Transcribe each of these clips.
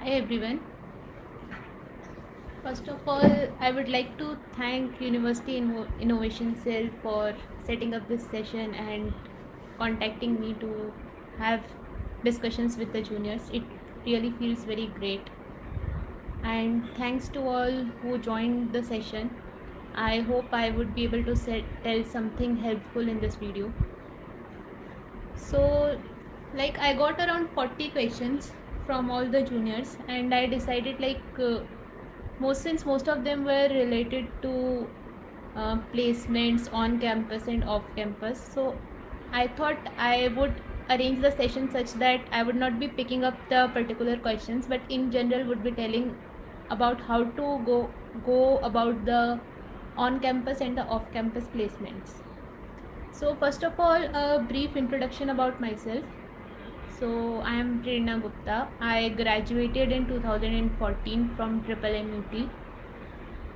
Hi everyone. First of all, I would like to thank University Innovation Cell for setting up this session and contacting me to have discussions with the juniors. It really feels very great. And thanks to all who joined the session. I hope I would be able to tell something helpful in this video. So, I got around 40 questions from all the juniors, and I decided most of them were related to placements on campus and off campus. So I thought I would arrange the session such that I would not be picking up the particular questions, but in general would be telling about how to go about the on campus and the off campus placements. So first of all, a brief introduction about myself. So I am Prerna Gupta. I graduated in 2014 from Triple MUT.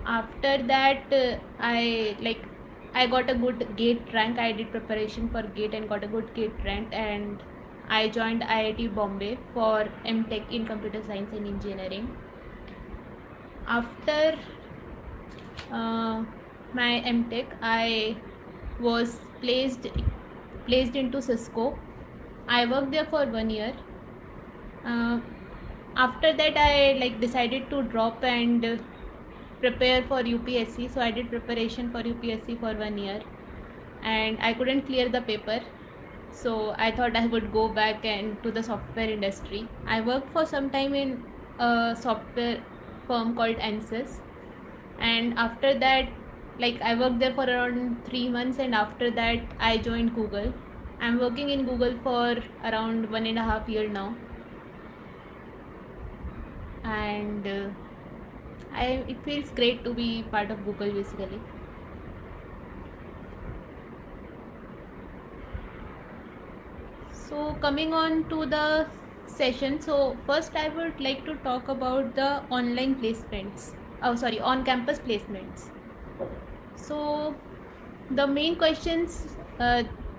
After that, I got a good gate rank. I did preparation for gate and got a good gate rank, and I joined IIT Bombay for MTech in computer science and engineering. After my MTech, I was placed into Cisco. I worked there for 1 year. After that, I decided to drop and prepare for UPSC. So I did preparation for UPSC for 1 year, and I couldn't clear the paper. So I thought I would go back and to the software industry. I worked for some time in a software firm called Ansys, and after that, I worked there for around 3 months, and after that I joined Google. I'm working in Google for around 1.5 year now, and it feels great to be part of Google basically. So coming on to the session, so first I would like to talk about the online placements. On campus placements. So the main questions,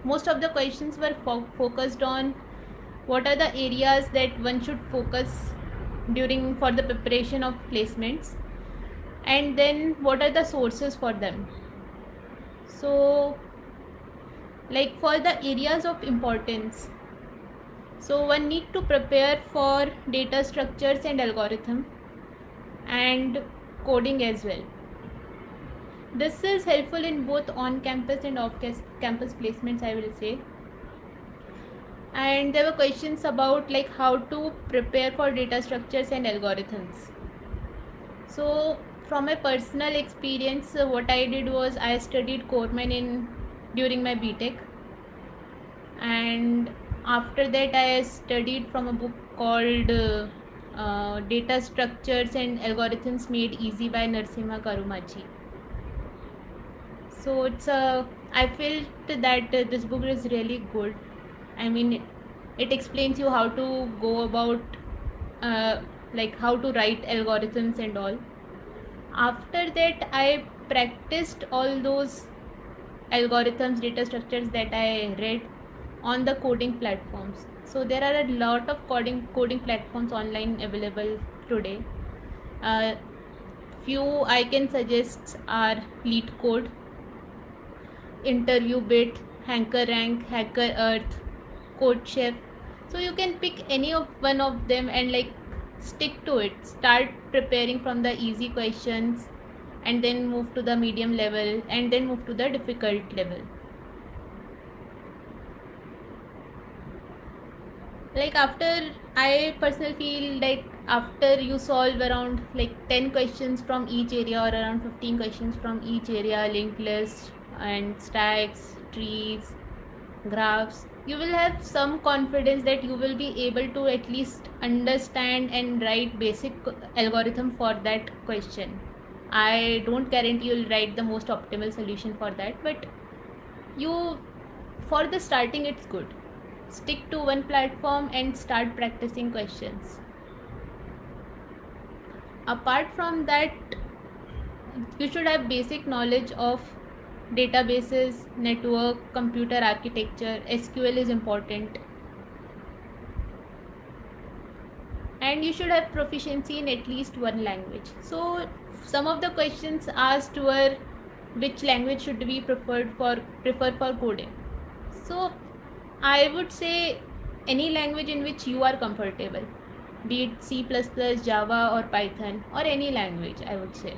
most of the questions were focused on what are the areas that one should focus for the preparation of placements, and then what are the sources for them. So for the areas of importance, so one need to prepare for data structures and algorithm and coding as well. This is helpful in both on-campus and off-campus placements, I will say. And there were questions about how to prepare for data structures and algorithms. So from my personal experience, what I did was I studied Corman during my BTech, and after that I studied from a book called Data Structures and Algorithms Made Easy by Narasimha Karumachi. So I felt that this book is really good. I mean, it explains you how to go about how to write algorithms and all. After that, I practiced all those algorithms, data structures that I read on the coding platforms. So there are a lot of coding platforms online available today. Few I can suggest are LeetCode, InterviewBit, HackerRank, HackerEarth, CodeChef. So you can pick any of one of them and stick to it. Start preparing from the easy questions, and then move to the medium level, and then move to the difficult level. I personally feel after you solve around 10 questions from each area, or around 15 questions from each area, linked list and stacks, trees, graphs, you will have some confidence that you will be able to at least understand and write basic algorithm for that question. I don't guarantee you'll write the most optimal solution for that, but for the starting it's good. Stick to one platform and start practicing questions. Apart from that, you should have basic knowledge of databases, network, computer architecture. SQL is important. and you should have proficiency in at least one language. So some of the questions asked were which language should we prefer for coding. So I would say any language in which you are comfortable, be it C++, Java or Python, or any language, I would say.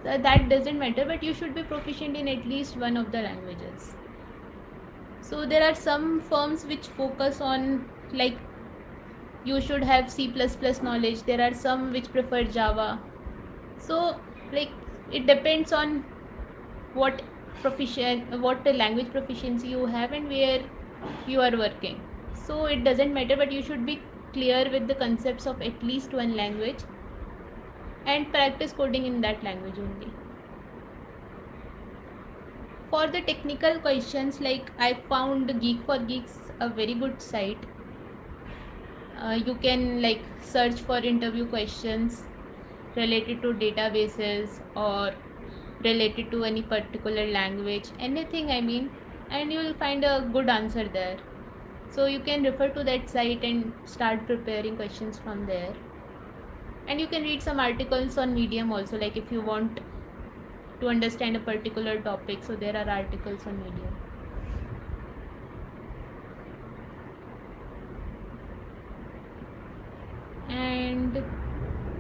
That doesn't matter, but you should be proficient in at least one of the languages. So there are some firms which focus on, like, you should have C++ knowledge. There are some which prefer Java. So like it depends on what language proficiency you have and where you are working. So it doesn't matter, but you should be clear with the concepts of at least one language and practice coding in that language only. For the technical questions, like, I found Geek for Geeks a very good site. You can like search for interview questions related to databases or related to any particular language, anything, I mean, and you will find a good answer there. So you can refer to that site and start preparing questions from there. And you can read some articles on Medium also, like if you want to understand a particular topic, so there are articles on Medium. And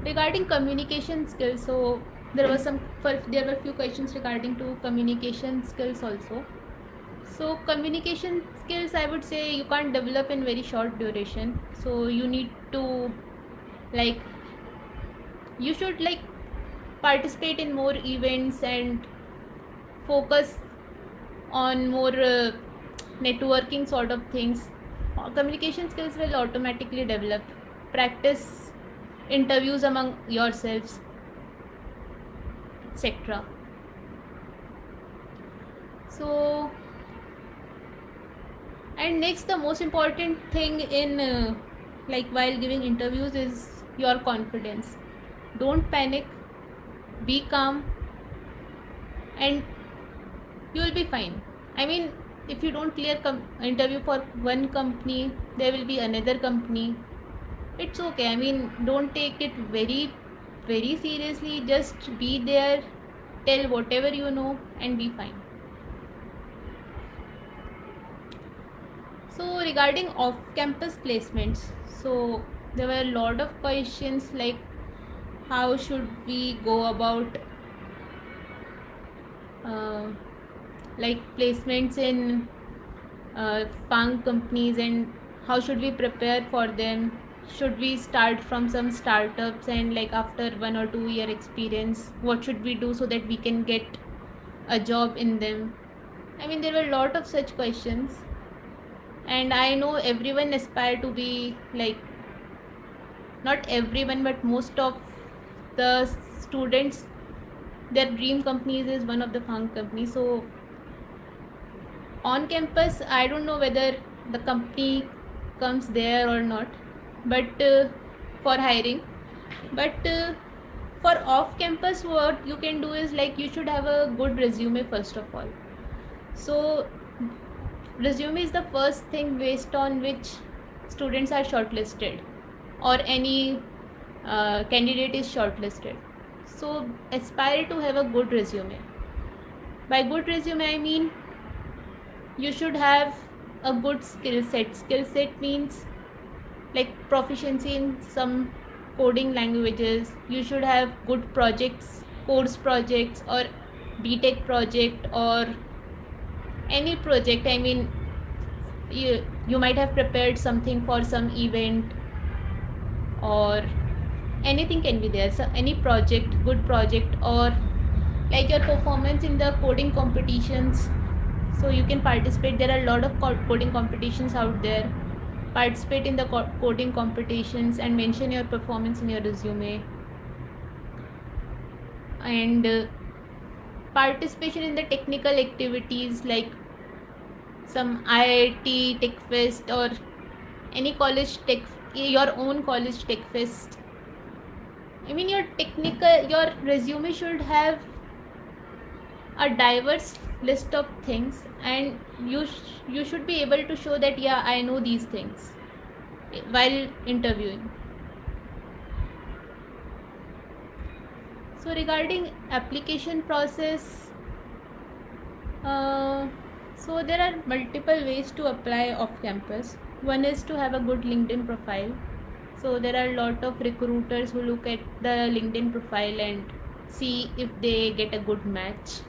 regarding communication skills, so there were few questions regarding to communication skills also. So communication skills, I would say, you can't develop in very short duration. So you need to, like, you should like participate in more events and focus on more networking sort of things. Communication skills will automatically develop. Practice interviews among yourselves, etc. So, and next, the most important thing in like while giving interviews is your confidence. Don't panic, be calm, and you will be fine. I mean, if you don't clear interview for one company, there will be another company. It's okay. I mean, don't take it very, very seriously. Just be there, tell whatever you know, and be fine. So regarding off-campus placements, so there were a lot of questions like how should we go about like placements in funk companies, and how should we prepare for them. Should we start from some startups, and like after 1 or 2 year experience, what should we do so that we can get a job in them? I mean, there were a lot of such questions, and I know everyone aspire to be like, not everyone, but most of the students, their dream companies is one of the funk companies. So on campus, I don't know whether the company comes there or not, but for hiring, but for off campus, what you can do is like you should have a good resume first of all. So resume is the first thing based on which students are shortlisted, or any candidate is shortlisted. So aspire to have a good resume. By good resume, I mean you should have a good skill set. Skill set means like proficiency in some coding languages. You should have good projects, course projects, or BTech project, or any project. I mean, you might have prepared something for some event, or anything can be there. So any project, good project, or like your performance in the coding competitions. So you can participate. There are a lot of coding competitions out there. Participate in the coding competitions and mention your performance in your resume. And participation in the technical activities like some IIT Tech Fest, or any college tech, your own college tech fest. I mean, your resume should have a diverse list of things, and you should be able to show that, yeah, I know these things. while interviewing. So regarding application process, uh, so there are multiple ways to apply off campus. One is to have a good LinkedIn profile. So there are a lot of recruiters who look at the LinkedIn profile and see if they get a good match.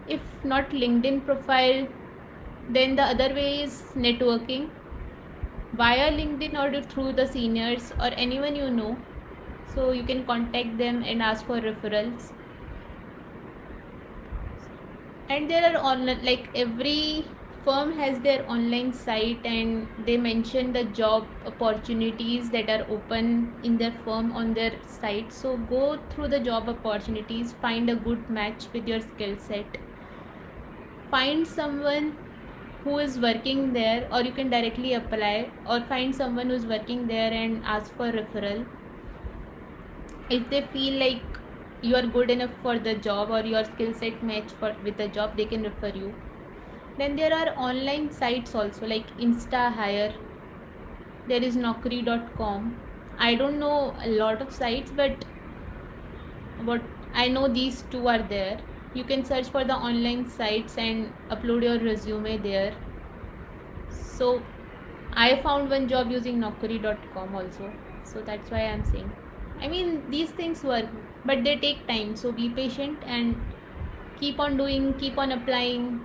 If not LinkedIn profile, then the other way is networking via LinkedIn or through the seniors or anyone you know. So you can contact them and ask for referrals. And there are online, like every firm has their online site and they mention the job opportunities that are open in their firm on their site. So go through the job opportunities, find a good match with your skill set, find someone who is working there, or you can directly apply, or find someone who's working there and ask for referral. If they feel like you are good enough for the job or your skill set match with the job, they can refer you. Then there are online sites also like Insta Hire. There is Naukri.com. I don't know a lot of sites, but what I know, these two are there. You can search for the online sites and upload your resume there. So I found one job using Naukri.com also. So that's why I'm saying. I mean, these things work, but they take time. So be patient and keep on doing, keep on applying,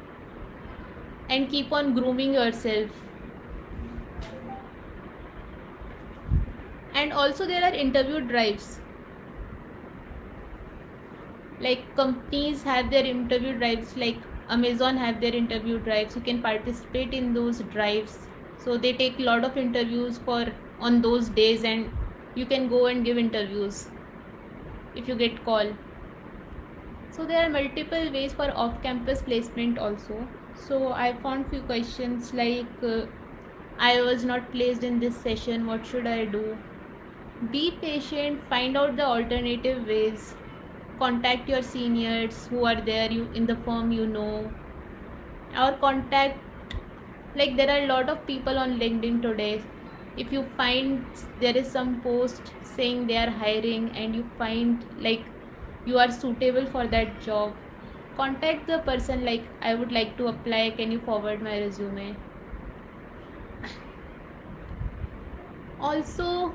and keep on grooming yourself. And also there are interview drives. Like companies have their interview drives, like Amazon have their interview drives. You can participate in those drives. So they take a lot of interviews for on those days, and you can go and give interviews if you get called. So there are multiple ways for off-campus placement also. So I found few questions like I was not placed in this session, what should I do? Be patient, find out the alternative ways, contact your seniors who are there you in the firm, you know, or contact, like there are a lot of people on LinkedIn today. If you find there is some post saying they are hiring and you find like you are suitable for that job, contact the person like, I would like to apply, can you forward my resume? Also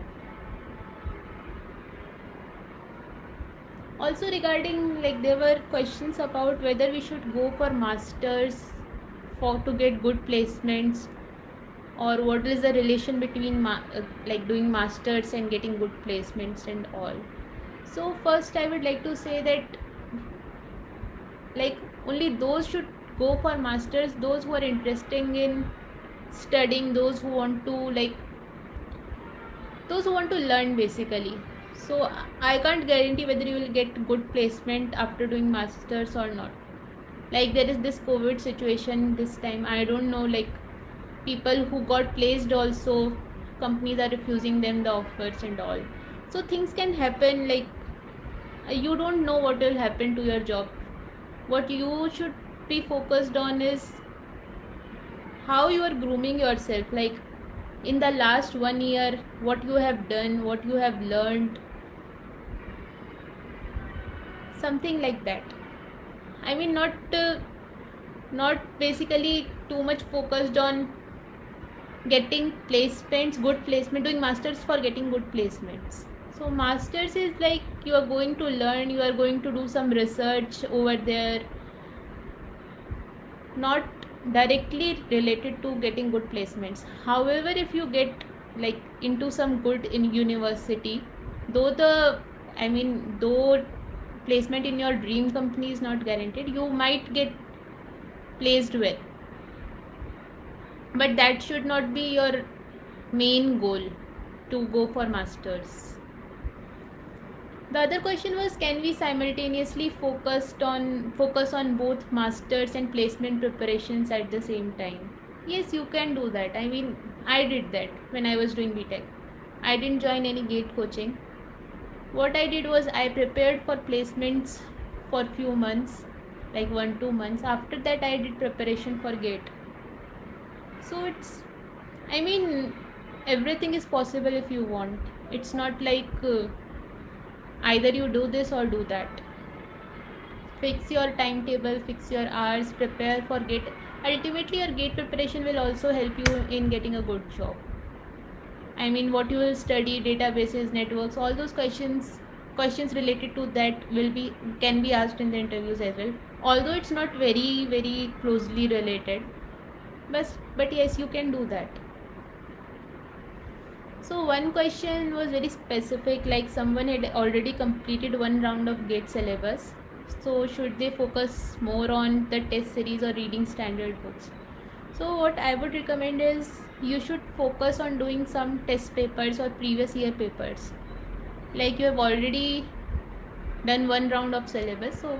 regarding, like there were questions about whether we should go for masters for to get good placements, or what is the relation between like doing masters and getting good placements and all. So first I would like to say that like only those should go for masters those who are interested in studying, those who want to learn basically. So I can't guarantee whether you will get good placement after doing masters or not. Like there is this COVID situation this time, I don't know, like people who got placed also, companies are refusing them the offers and all. So things can happen, like you don't know what will happen to your job. What you should be focused on is how you are grooming yourself, like in the last 1 year, what you have done, what you have learned, something like that. I mean, not basically too much focused on getting placements, good placement, doing masters for getting good placements. So masters is like you are going to learn, you are going to do some research over there, not directly related to getting good placements. However, if you get like into some good in university, though placement in your dream company is not guaranteed, you might get placed well, but that should not be your main goal to go for masters. The other question was, can we simultaneously focus on both masters and placement preparations at the same time? Yes, you can do that. I mean, I did that when I was doing BTech. I didn't join any GATE coaching. What I did was I prepared for placements for few months, like 1-2 months. After that, I did preparation for GATE. So it's, I mean, everything is possible if you want. It's not like either you do this or do that. Fix your timetable, fix your hours, prepare for gate. Ultimately your gate preparation will also help you in getting a good job. I mean, what you will study, databases, networks, all those questions related to that can be asked in the interviews as well, although it's not very closely related, but yes, you can do that. So one question was very specific, like someone had already completed one round of GATE syllabus, so should they focus more on the test series or reading standard books? So what I would recommend is you should focus on doing some test papers or previous year papers. Like you have already done one round of syllabus, so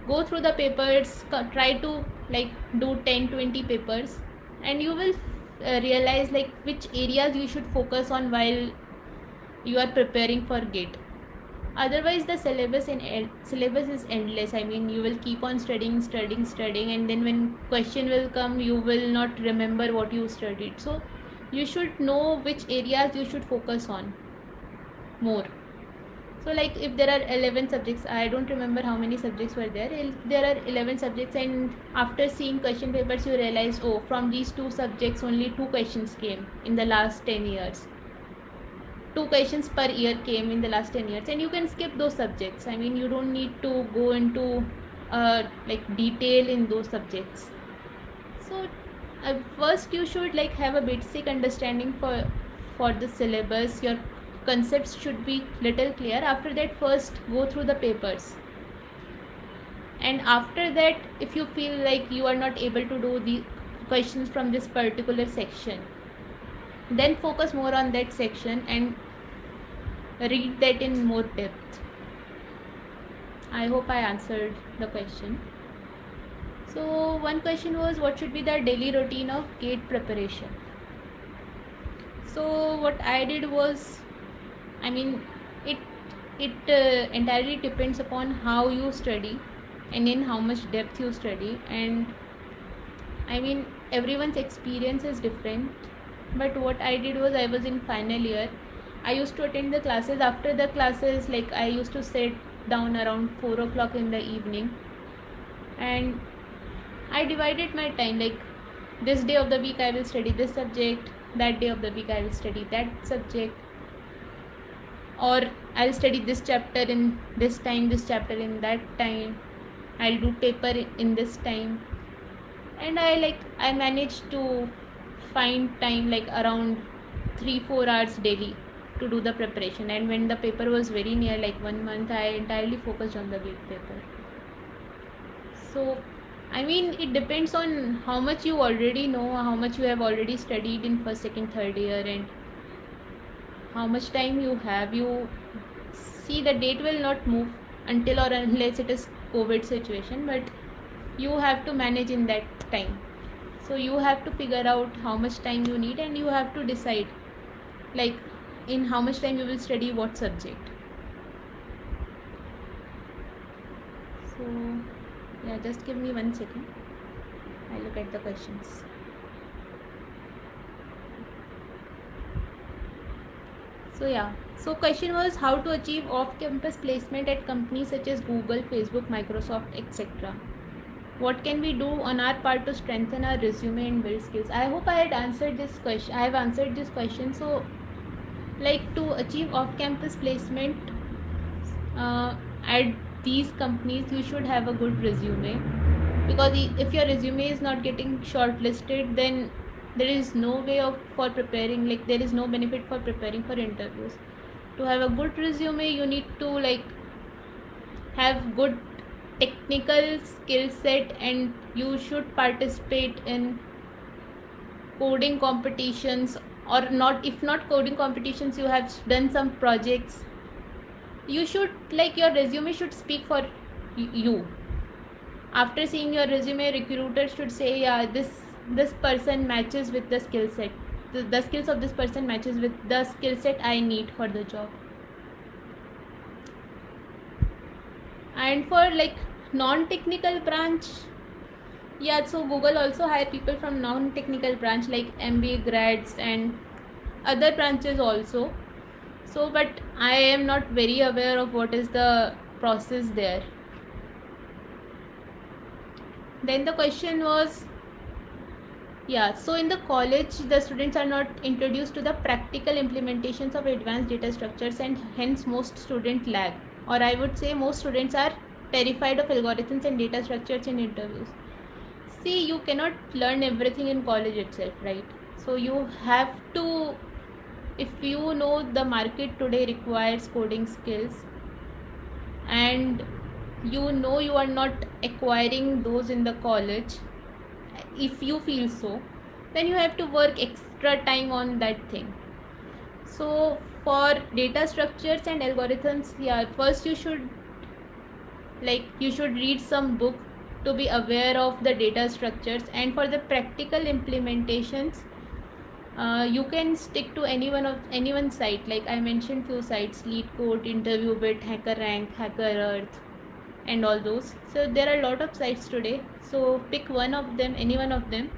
go through the papers, try to like do 10-20 papers, and you will realize like which areas you should focus on while you are preparing for GATE. Otherwise the syllabus is endless. I mean, you will keep on studying, and then when question will come, you will not remember what you studied. So you should know which areas you should focus on more. So like if there are 11 subjects, I don't remember how many subjects were there. There are 11 subjects, and after seeing question papers you realize, oh, from these 2 subjects only 2 questions came in the last 10 years. 2 questions per year came in the last 10 years, and you can skip those subjects. I mean, you don't need to go into like detail in those subjects. So first you should like have a basic understanding for the syllabus. Your concepts should be little clear. After that, first go through the papers, and after that, if you feel like you are not able to do the questions from this particular section, then focus more on that section and read that in more depth. I hope I answered the question. So one question was, what should be the daily routine of GATE preparation? So what I did was, I mean, it entirely depends upon how you study and in how much depth you study, and I mean, everyone's experience is different. But what I did was, I was in final year, I used to attend the classes. After the classes, like I used to sit down around 4 o'clock in the evening, and I divided my time, like this day of the week I will study this subject, that day of the week I will study that subject, or I'll study this chapter in this time, this chapter in that time, I'll do paper in this time. And I managed to find time like around 3-4 hours daily to do the preparation. And when the paper was very near, like 1 month, I entirely focused on the GATE paper. So I mean, it depends on how much you already know, how much you have already studied in first, second, third year, and how much time you have. You see, the date will not move until or unless it is COVID situation, but you have to manage in that time. So you have to figure out how much time you need, and you have to decide like in how much time you will study what subject. So yeah, just give me 1 second. I look at the questions. So yeah, so question was how to achieve off-campus placement at companies such as Google, Facebook, Microsoft, etc. What can we do on our part to strengthen our resume and build skills? I hope I had answered this question. I have answered this question. So like to achieve off-campus placement at these companies, you should have a good resume, because if your resume is not getting shortlisted, then there is no way for preparing, like there is no benefit for preparing for interviews. To have a good resume, you need to like have good technical skill set, and you should participate in coding competitions, or not, if not coding competitions, you have done some projects. You should, like, your resume should speak for you. After seeing your resume, recruiter should say, yeah, this person matches with the skill set, the skills of this person matches with the skill set I need for the job. And for like non-technical branch, yeah, so Google also hire people from non-technical branch like MBA grads and other branches also. So but I am not very aware of what is the process there. Then the question was, yeah, so in the college the students are not introduced to the practical implementations of advanced data structures, and hence most students lag, or I would say most students are terrified of algorithms and data structures in interviews. See, you cannot learn everything in college itself, right? So you have to, if you know the market today requires coding skills and you know you are not acquiring those in the college, if you feel so, then you have to work extra time on that thing. So for data structures and algorithms, yeah, first you should read some book to be aware of the data structures, and for the practical implementations you can stick to anyone's site. Like I mentioned few sites: LeetCode, InterviewBit, HackerRank, HackerEarth, and all those. So there are a lot of sites today, so pick one of them, any one of them,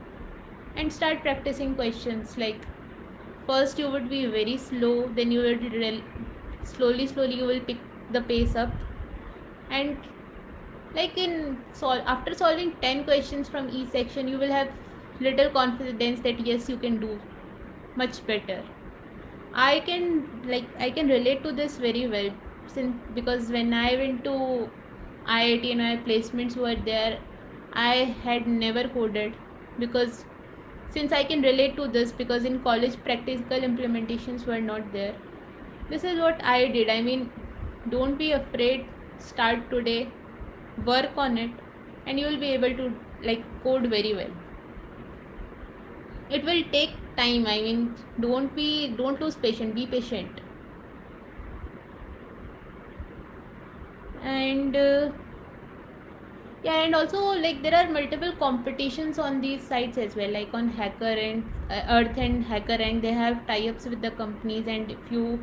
and start practicing questions. Like first you would be very slow, then you will slowly you will pick the pace up, and like after solving 10 questions from each section, you will have little confidence that yes, you can do much better. I can relate to this very well, because when I went to IIT and my placements were there, I had never coded, because since I can relate to this, because in college practical implementations were not there. This is what I did. I mean, don't be afraid, start today, work on it, and you will be able to code very well. It will take time. I mean, don't lose patience, be patient. And yeah, and also there are multiple competitions on these sites as well, like on Hacker and Earth and HackerRank. They have tie-ups with the companies, and if you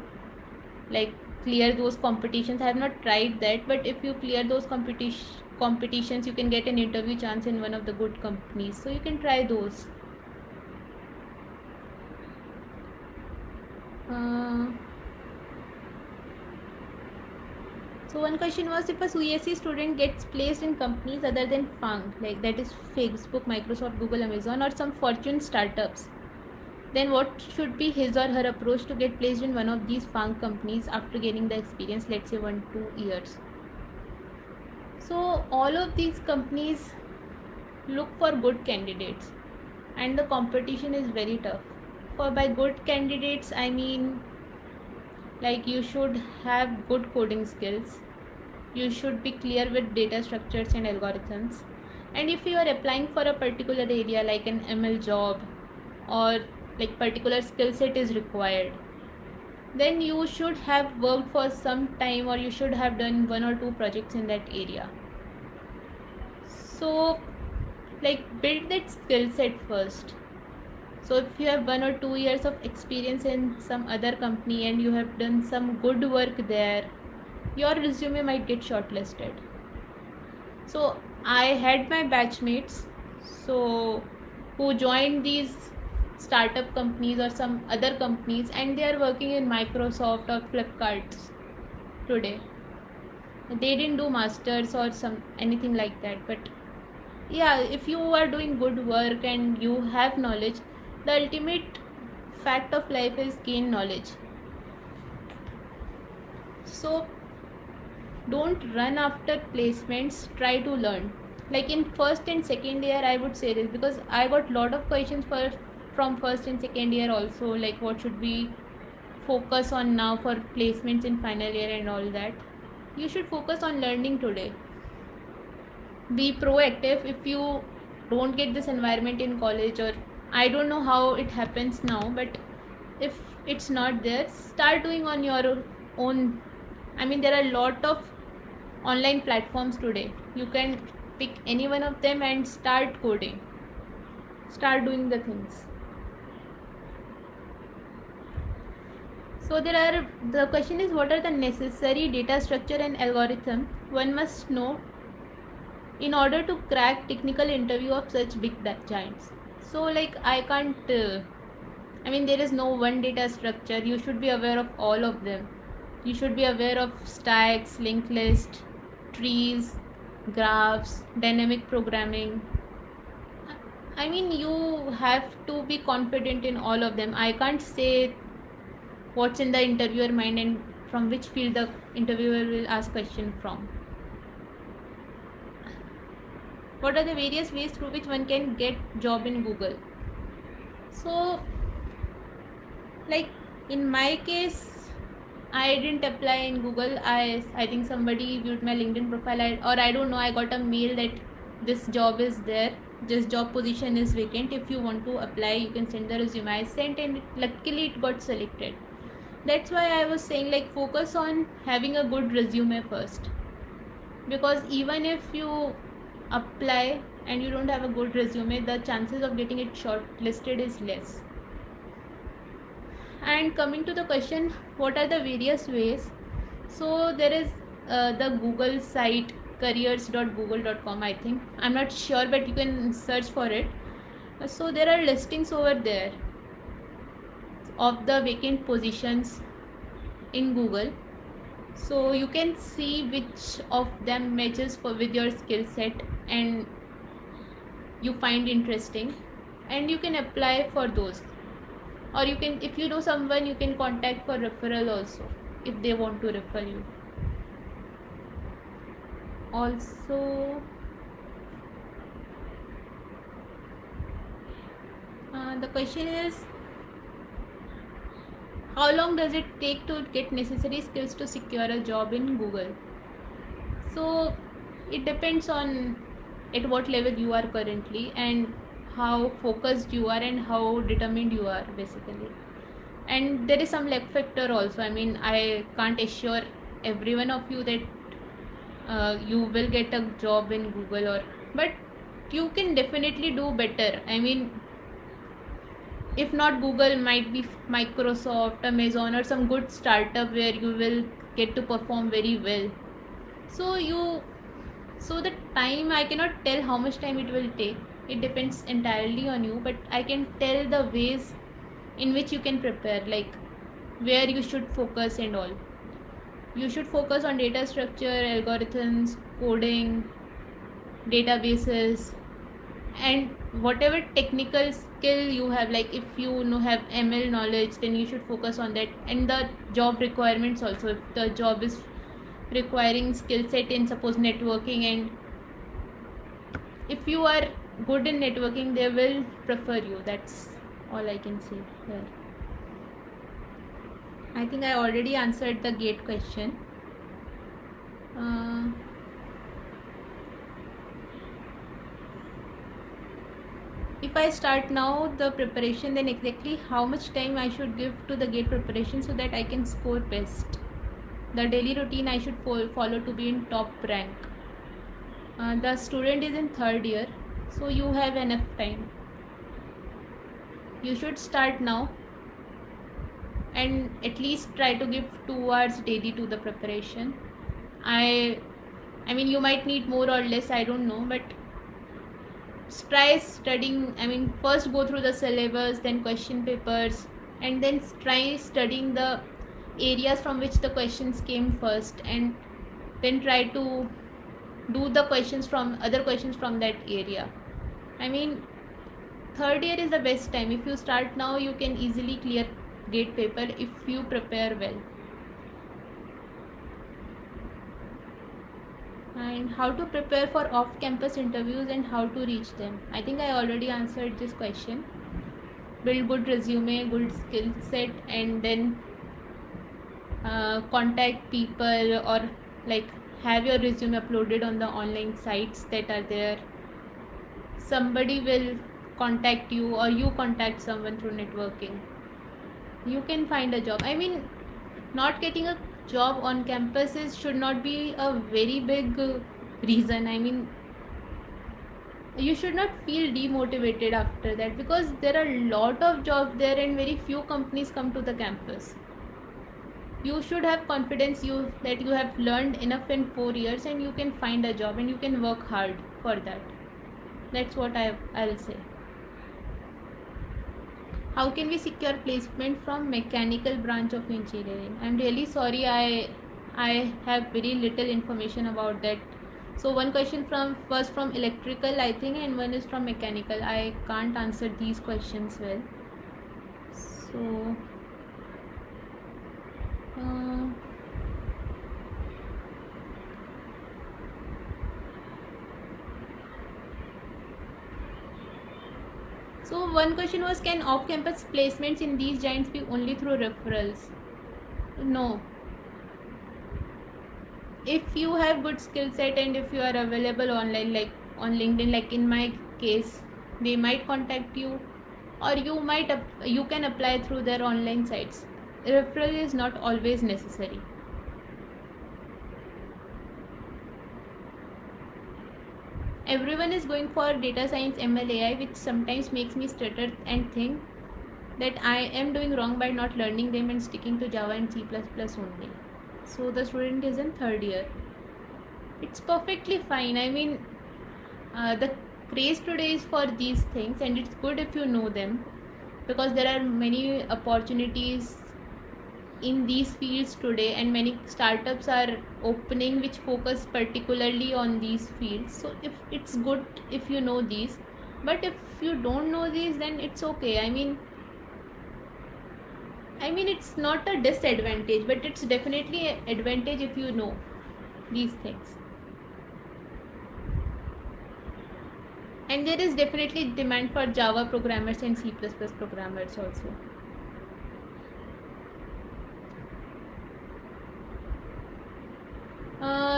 clear those competitions, I have not tried that, but if you clear those competitions, you can get an interview chance in one of the good companies, so you can try those. So one question was, if a CSE student gets placed in companies other than FANG, like that is Facebook, Microsoft, Google, Amazon, or some Fortune startups, then what should be his or her approach to get placed in one of these FANG companies after gaining the experience, let's say 1-2 years? So all of these companies look for good candidates, and the competition is very tough. By good candidates, I mean you should have good coding skills, you should be clear with data structures and algorithms, and if you are applying for a particular area like an ML job, or particular skill set is required, then you should have worked for some time, or you should have done 1 or 2 projects in that area. So build that skill set first. So if you have 1 or 2 years of experience in some other company and you have done some good work there, your resume might get shortlisted. So I had my batchmates who joined these startup companies or some other companies, and they are working in Microsoft or Flipkart today. They didn't do masters or anything like that, but yeah, if you are doing good work and you have knowledge, the ultimate fact of life is gain knowledge. So don't run after placements, try to learn. In first and second year, I would say this, because I got lot of questions from first and second year also, what should we focus on now for placements in final year and all that. You should focus on learning today. Be proactive. If you don't get this environment in college, or I don't know how it happens now, but if it's not there, start doing on your own. I mean, there are a lot of online platforms today. You can pick any one of them and start coding, start doing the things. So the question is, what are the necessary data structure and algorithm one must know in order to crack technical interview of such big giants? So I can't I mean, there is no one data structure. You should be aware of all of them. You should be aware of stacks, linked list, trees, graphs, dynamic programming. I mean, you have to be confident in all of them. I can't say what's in the interviewer mind and from which field the interviewer will ask question from. What are the various ways through which one can get job in Google? So, like in my case, I didn't apply in Google. I think somebody viewed my LinkedIn profile, or I don't know, I got a mail that this job is there, this job position is vacant. If you want to apply, you can send the resume. I sent, and luckily it got selected. That's why I was saying, like, focus on having a good resume first, because even if you apply and you don't have a good resume, the chances of getting it shortlisted is less. And coming to the question, what are the various ways? So there is the Google site careers.google.com, I think. I'm not sure, but you can search for it. So there are listings over there of the vacant positions in Google. So you can see which of them matches with your skill set and you find interesting, and you can apply for those. Or you can, if you know someone, you can contact for referral also if they want to refer you. Also, the question is, how long does it take to get necessary skills to secure a job in Google? So it depends on at what level you are currently and how focused you are and how determined you are, basically. And there is some luck factor also. I mean, I can't assure every one of you that you will get a job in Google, but you can definitely do better. I mean, if not Google, might be Microsoft, Amazon, or some good startup where you will get to perform very well. So the time, I cannot tell how much time it will take. It depends entirely on you, but I can tell the ways in which you can prepare, like where you should focus and all. You should focus on data structure, algorithms, coding, databases, and whatever technical skill you have. Like if you have ML knowledge, then you should focus on that. And the job requirements also, if the job is requiring skill set in, suppose, networking, and if you are good in networking, they will prefer you. That's all I can say here. I think I already answered the GATE question. If I start now the preparation, then exactly how much time I should give to the GATE preparation so that I can score best? The daily routine I should follow to be in top rank. The student is in 3rd year, so you have enough time. You should start now and at least try to give 2 hours daily to the preparation. I mean, you might need more or less, I don't know, but try studying. I mean, first go through the syllabus, then question papers, and then try studying the areas from which the questions came first, and then try to do the other questions from that area. I mean, 3rd year is the best time. If you start now, you can easily clear GATE paper if you prepare well. And how to prepare for off-campus interviews and how to reach them. I think I already answered this question. Build good resume, good skill set, and then contact people, or like have your resume uploaded on the online sites that are there. Somebody will contact you, or you contact someone through networking. You can find a job. I mean, not getting a job on campuses should not be a very big reason. I mean, you should not feel demotivated after that, because there are a lot of jobs there and very few companies come to the campus. You should have confidence that you have learned enough in 4 years and you can find a job and you can work hard for that. That's what I'll say. How can we secure placement from mechanical branch of engineering? I'm really sorry, I have very little information about that. So one question was from electrical, I think, and one is from mechanical. I can't answer these questions well. So uh, so one question was, can off-campus placements in these giants be only through referrals? No. If you have good skill set and if you are available online, like on LinkedIn, like in my case, they might contact you, or you can apply through their online sites. Referral is not always necessary. Everyone is going for data science, ML, AI, which sometimes makes me stutter and think that I am doing wrong by not learning them and sticking to Java and C++ only. So the student is in third year. It's perfectly fine. I mean, the craze today is for these things, and it's good if you know them, because there are many opportunities in these fields today, and many startups are opening which focus particularly on these fields. So if it's good if you know these, but if you don't know these, then it's okay. I mean it's not a disadvantage, but it's definitely an advantage if you know these things. And there is definitely demand for Java programmers and C++ programmers also.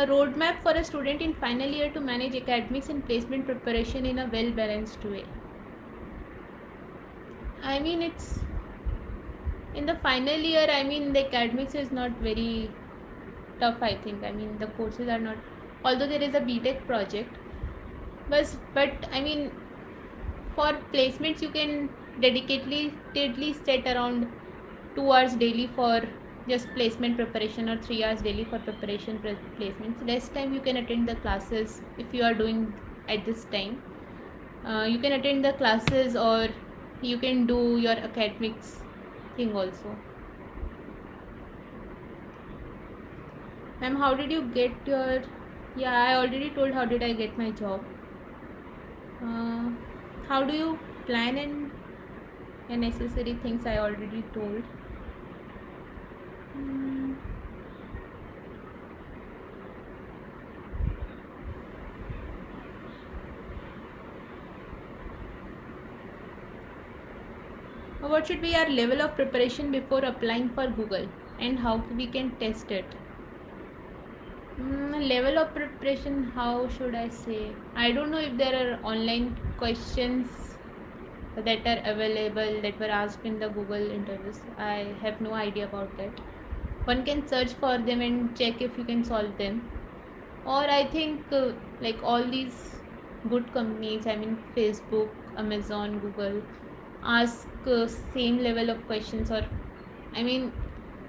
Roadmap for a student in final year to manage academics and placement preparation in a well-balanced way. I mean, it's in the final year, I mean, the academics is not very tough, I think. I mean, the courses are not, although there is a BTech project, but I mean, for placements, you can dedicatedly set around 2 hours daily for just placement preparation, or 3 hours daily for preparation placements. Less time you can attend the classes if you are doing at this time. You can attend the classes, or you can do your academics thing also. Ma'am, how did you get your... Yeah, I already told how did I get my job. How do you plan and necessary things I already told. What should be our level of preparation before applying for Google, and how we can test it? Level of preparation, how should I say? I don't know if there are online questions that are available that were asked in the Google interviews. I have no idea about that. One can search for them and check if you can solve them. Or I think like all these good companies, I mean Facebook, Amazon, Google, ask same level of questions, or I mean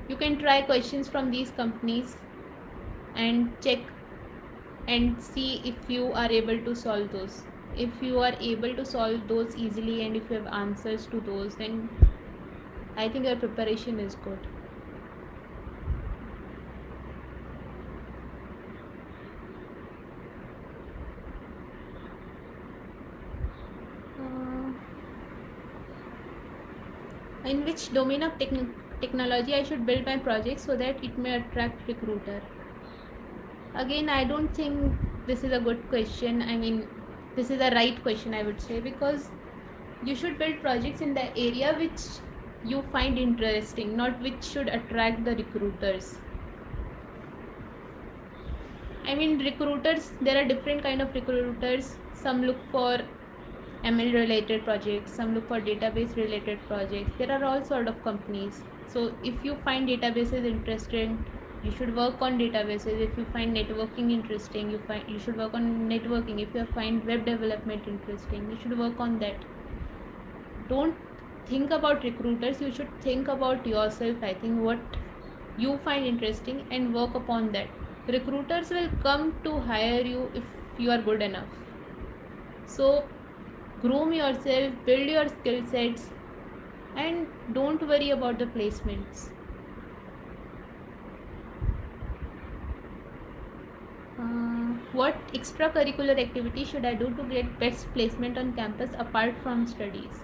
you can try questions from these companies and check and see if you are able to solve those. If you are able to solve those easily and if you have answers to those, then I think your preparation is good. In which domain of technology I should build my project so that it may attract recruiter? Again, I don't think this is a good question. I mean, this is a right question, I would say, because you should build projects in the area which you find interesting, not which should attract the recruiters. I mean, recruiters, there are different kind of recruiters. Some look for ML related projects, some look for database related projects. There are all sort of companies. So if you find databases interesting, you should work on databases. If you find networking interesting, you should work on networking. If you find web development interesting, you should work on that. Don't think about recruiters, you should think about yourself. I think what you find interesting and work upon that. Recruiters will come to hire you if you are good enough. So groom yourself, build your skill sets, and don't worry about the placements. What extracurricular activity should I do to get best placement on campus apart from studies?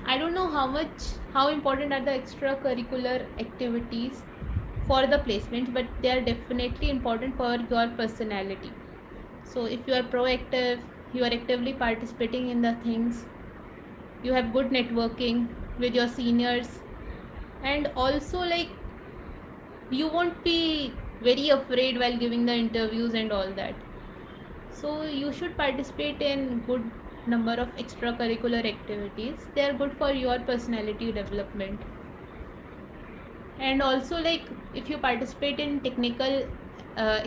I don't know how important are the extracurricular activities for the placements, but they are definitely important for your personality. So if you are proactive, you are actively participating in the things, you have good networking with your seniors, and also like you won't be very afraid while giving the interviews and all that. So you should participate in good number of extracurricular activities. They are good for your personality development. And also like if you participate in technical I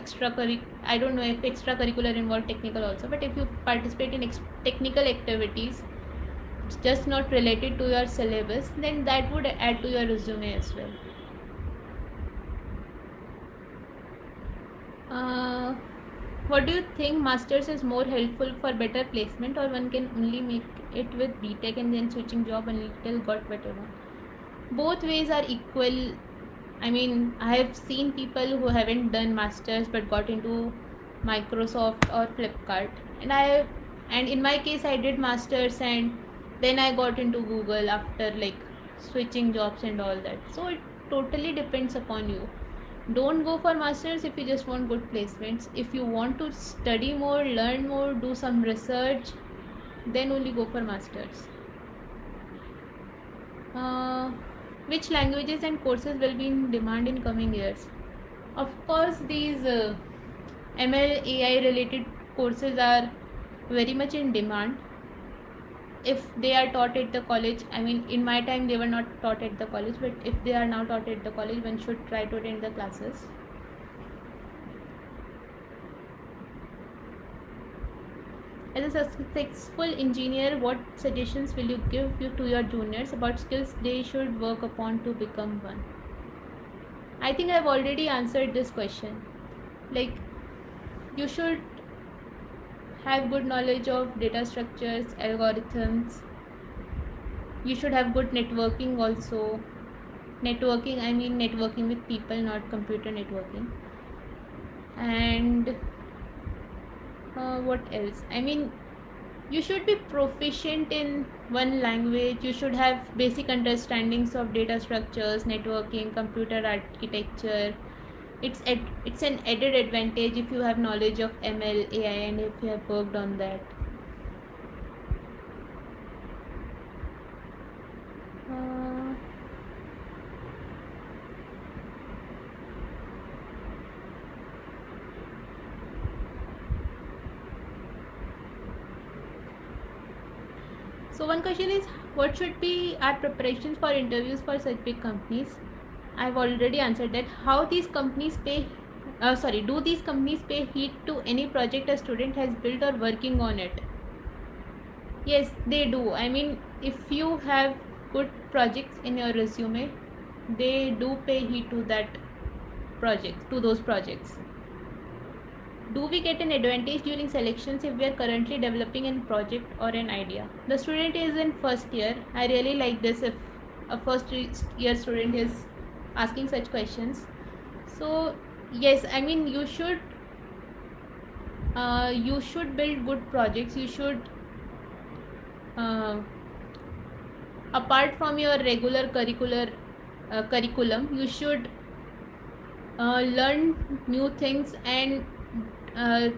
don't know if extracurricular involve technical also, but if you participate in technical activities just not related to your syllabus, then that would add to your resume as well. What do you think, masters is more helpful for better placement, or one can only make it with BTech and then switching job until got better one? Both ways are equal. I mean, I have seen people who haven't done masters but got into Microsoft or Flipkart, and in my case I did masters and then I got into Google after like switching jobs and all that. So it totally depends upon you. Don't go for masters if you just want good placements. If you want to study more, learn more, do some research, then only go for masters. Which languages and courses will be in demand in coming years? Of course, these ML AI related courses are very much in demand if they are taught at the college. I mean, in my time they were not taught at the college, but if they are now taught at the college, one should try to attend the classes. As a successful engineer, what suggestions will you give to your juniors about skills they should work upon to become one? I think I've already answered this question. Like, you should have good knowledge of data structures, algorithms. You should have good networking also. Networking, I mean networking with people, not computer networking. And what else? I mean, you should be proficient in one language. You should have basic understandings of data structures, networking, computer architecture. It's an added advantage if you have knowledge of ML, AI, and if you have worked on that. So one question is, what should be our preparations for interviews for such big companies? I've already answered that. How these companies pay do these companies pay heed to any project a student has built or working on it? Yes, they do. I mean, if you have good projects in your resume, they do pay heed to those projects. Do we get an advantage during selections if we are currently developing a project or an idea? The student is in first year. I really like this if a first year student is asking such questions. So yes, I mean you should build good projects. You should apart from your regular curriculum, you should learn new things, and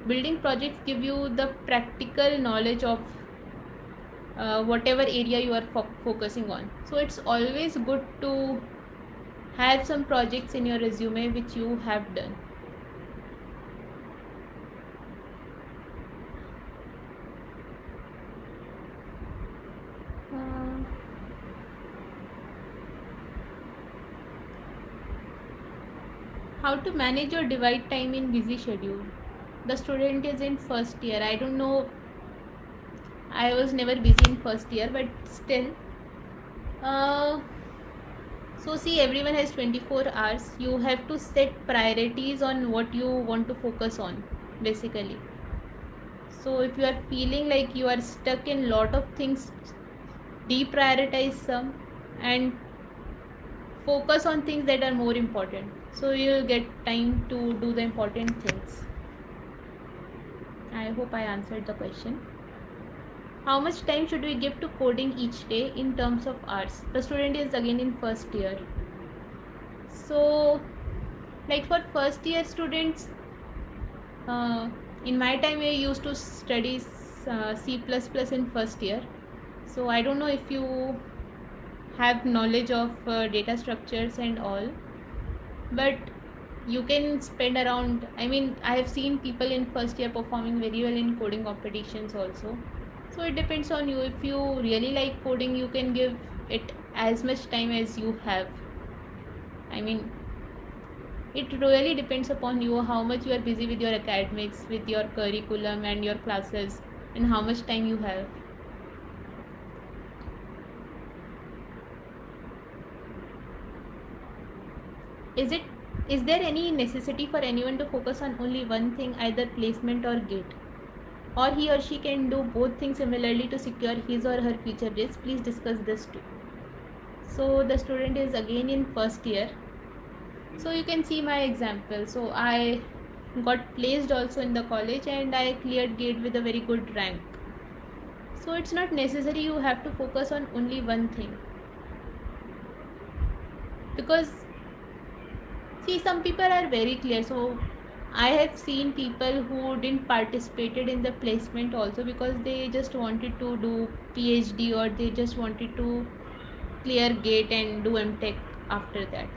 building projects give you the practical knowledge of whatever area you are focusing on. So it's always good to have some projects in your resume which you have done. How to manage or divide time in busy schedule? The student is in first year. I don't know, I was never busy in first year, but still so see, everyone has 24 hours. You have to set priorities on what you want to focus on basically. So if you are feeling like you are stuck in lot of things deprioritize some, and focus on things that are more important, so you'll get time to do the important things. I hope I answered the question. How much time should we give to coding each day in terms of hours? The student is again in first year. So like for first year students, in my time we used to study C++ in first year. So I don't know if you have knowledge of data structures and all, but you can spend around, I mean, I have seen people in first year performing very well in coding competitions also. So it depends on you. If you really like coding, you can give it as much time as you have. I mean, it really depends upon you, how much you are busy with your academics, with your curriculum and your classes, and how much time you have. Is there any necessity for anyone to focus on only one thing, either placement or gate? Or he or she can do both things similarly to secure his or her future rates? Please discuss this too. So the student is again in first year. So you can see my example. So I got placed also in the college and I cleared gate with a very good rank. So it's not necessary you have to focus on only one thing, because see, some people are very clear. So I have seen people who didn't participated in the placement also because they just wanted to do PhD, or they just wanted to clear gate and do MTech after that.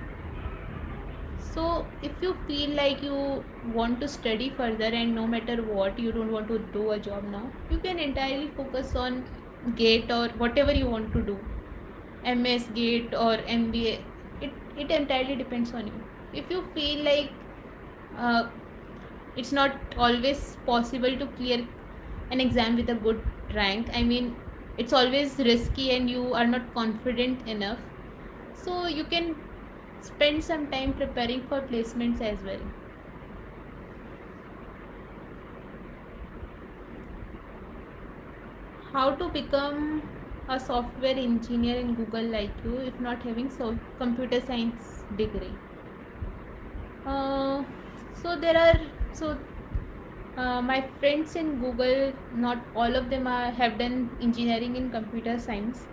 So if you feel like you want to study further and no matter what, you don't want to do a job now, you can entirely focus on gate or whatever you want to do, MS gate or MBA. It entirely depends on you. If you feel like it's not always possible to clear an exam with a good rank, I mean, it's always risky and you are not confident enough, so you can spend some time preparing for placements as well. How to become a software engineer in Google like you if not having computer science degree? So there are my friends in Google, not all of them have done engineering in computer science,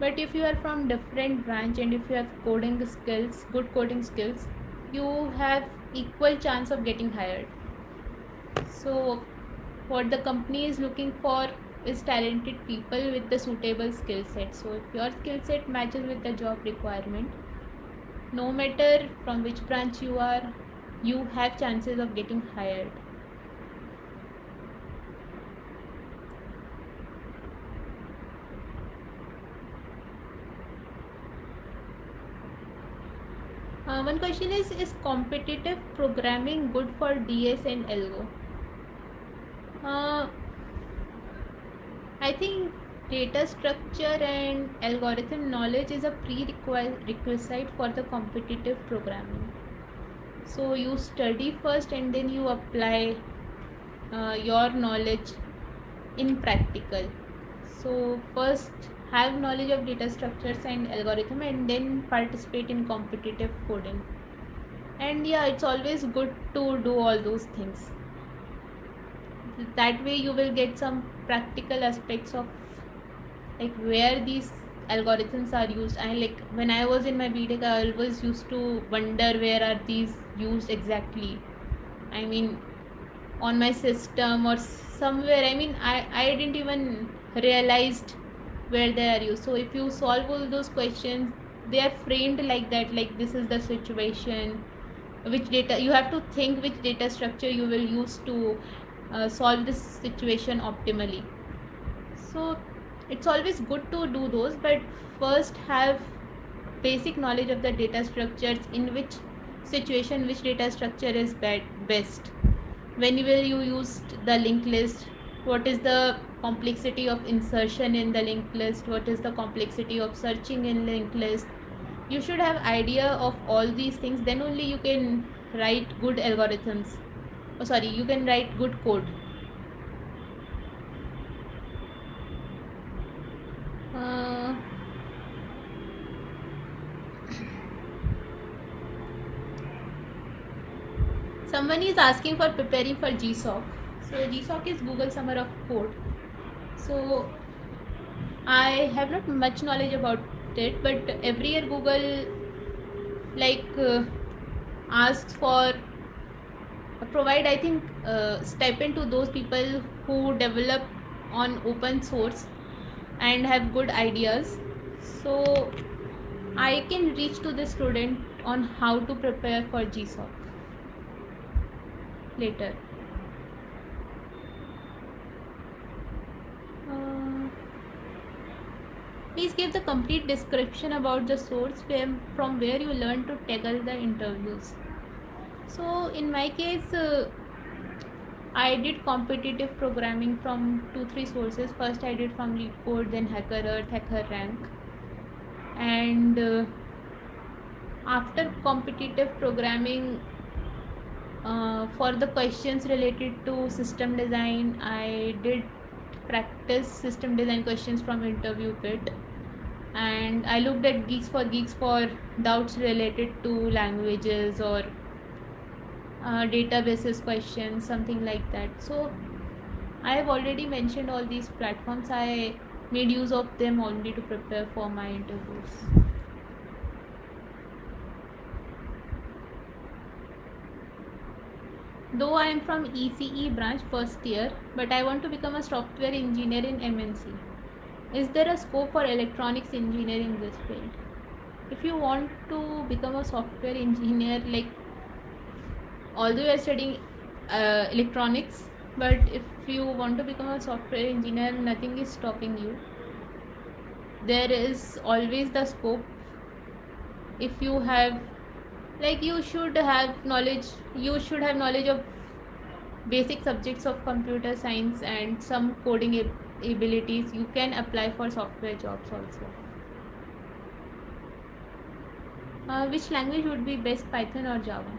but if you are from different branch and if you have coding skills, good coding skills, you have equal chance of getting hired. So what the company is looking for is talented people with the suitable skill set. So if your skill set matches with the job requirement, no matter from which branch you are, you have chances of getting hired. One question is competitive programming good for DS and Algo? I think data structure and algorithm knowledge is a prerequisite for the competitive programming. So you study first and then you apply your knowledge in practical. So first have knowledge of data structures and algorithm and then participate in competitive coding. And yeah, it's always good to do all those things. That way you will get some practical aspects of like where these algorithms are used. And like when I was in my BTech, I always used to wonder where are these used exactly. I mean, on my system or somewhere. I mean, I didn't even realized where they are used. So if you solve all those questions, they are framed like that, like this is the situation, which data you have to think, which data structure you will use to solve this situation optimally. So it's always good to do those, but first have basic knowledge of the data structures, in which situation which data structure is best. When will you use the linked list? What is the complexity of insertion in the linked list? What is the complexity of searching in linked list? You should have idea of all these things, then only you can write good algorithms. You can write good code. Someone is asking for preparing for GSOC. So GSOC is Google Summer of Code. So I have not much knowledge about it, but every year Google asks for provide, I think, stipend to those people who develop on open source and have good ideas. So I can reach to the student on how to prepare for GSOC later. Please give the complete description about the source from where you learn to tackle the interviews. So in my case, I did competitive programming from 2-3 sources. First I did from LeetCode, then HackerEarth, HackerRank, and after competitive programming, for the questions related to system design, I did practice system design questions from Interview Kit, and I looked at Geeks for doubts related to languages or databases questions, something like that. So I have already mentioned all these platforms. I made use of them only to prepare for my interviews. Though I am from ECE branch first year, but I want to become a software engineer in MNC. Is there a scope for electronics engineering in this field? If you want to become a software engineer, although you are studying electronics, but if you want to become a software engineer, nothing is stopping you. There is always the scope. If you have, you should have knowledge of basic subjects of computer science and some coding abilities. You can apply for software jobs also. Which language would be best, Python or Java?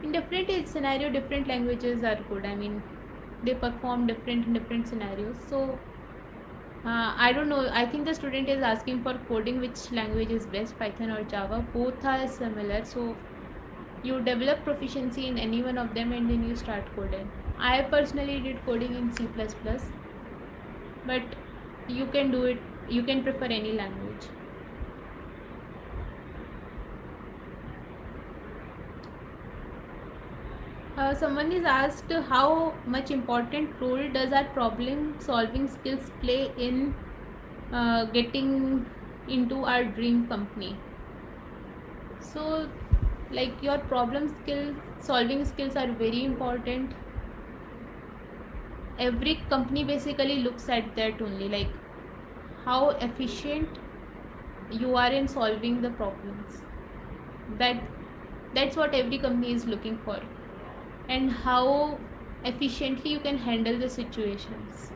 In different scenario, different languages are good. I mean, they perform different in different scenarios. So I don't know. I think the student is asking for coding, which language is best, Python or Java. Both are similar. So you develop proficiency in any one of them and then you start coding. I personally did coding in C++, but you can do it. You can prefer any language. Someone is asked how much important role does our problem solving skills play in getting into our dream company. So your problem solving skills are very important. Every company basically looks at that only, how efficient you are in solving the problems. That's what every company is looking for, and how efficiently you can handle the situations.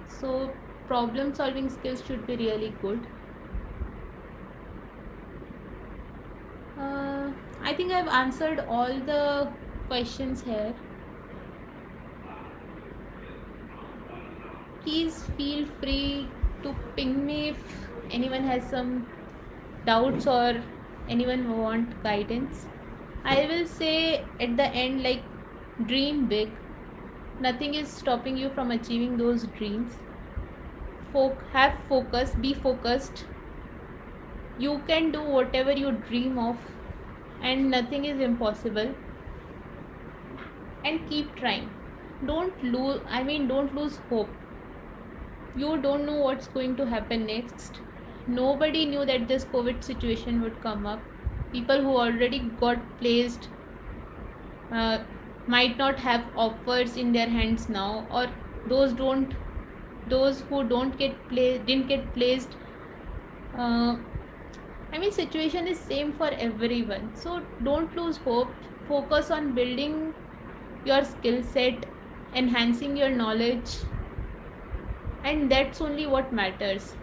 So problem solving skills should be really good. I think I've answered all the questions here. Please feel free to ping me if anyone has some doubts or anyone want guidance. I will say at the end, dream big. Nothing is stopping you from achieving those dreams. Have focus, be focused. You can do whatever you dream of, and nothing is impossible. And keep trying. Don't lose hope. You don't know what's going to happen next. Nobody knew that this COVID situation would come up. People who already got placed might not have offers in their hands now, or those who didn't get placed. Situation is same for everyone. So don't lose hope. Focus on building your skill set, enhancing your knowledge, and that's only what matters.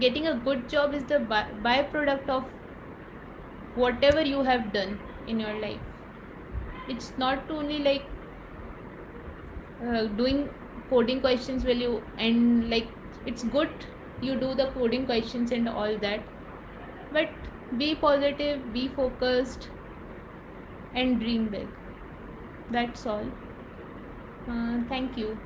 Getting a good job is the byproduct of whatever you have done in your life. It's not only doing coding questions it's good you do the coding questions and all that, but be positive, be focused, and dream big. That's all. Thank you.